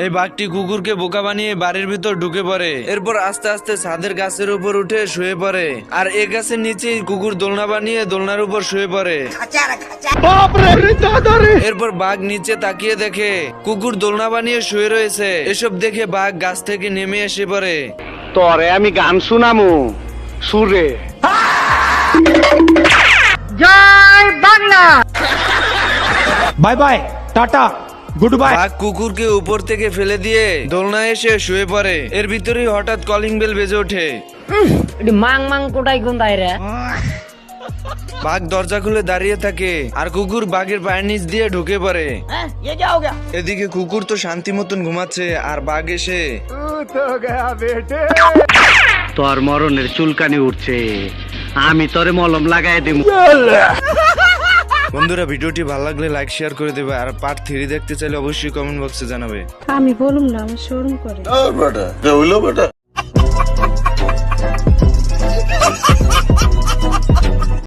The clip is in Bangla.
এই বাঘটি কুকুরকে বোকা বানিয়ে বাড়ির ভিতর ঢুকে পড়ে। এরপর আস্তে আস্তে ছাদের গাছের উপর উঠে শুয়ে পড়ে, আর এই গাছের নিচেই কুকুর দোলনা বানিয়ে দোলনার উপর শুয়ে পড়ে। এরপর বাঘ নিচে তাকিয়ে দেখে কুকুর দোলনা বানিয়ে শুয়ে রয়েছে। এসব দেখে বাঘ গাছ থেকে নেমে এসে পড়ে। তরে আমি গান শুনামু সুরে। জয় Bangla. Bye bye, tata, good bye. বাঘ কুকুরকে উপর থেকে ফেলে দিয়ে দোলনায় এসে শুয়ে পড়ে। এর ভিতরেই হঠাৎ কলিং বেল বেজে ওঠে। মাং মাং কোটাই কোনটাই রে। বাঘ দরজা খুলে দাঁড়িয়ে থাকে, আর কুকুর বাঘের পায়ের নিচ দিয়ে ঢুকে পড়ে। এদিকে কুকুর তো শান্তি মতন ঘুমাচ্ছে, আর বাঘ এসে তোর মরণের চুলকানি উঠছে, আমি তোরে মলম লাগাই দিব। বন্ধুরা, ভিডিওটি ভালো লাগলে লাইক শেয়ার করে দেবে, আর পার্ট 3 দেখতে চাইলে অবশ্যই কমেন্ট বক্সে জানাবে। আমি বলুম না, আমার শোরুম করে।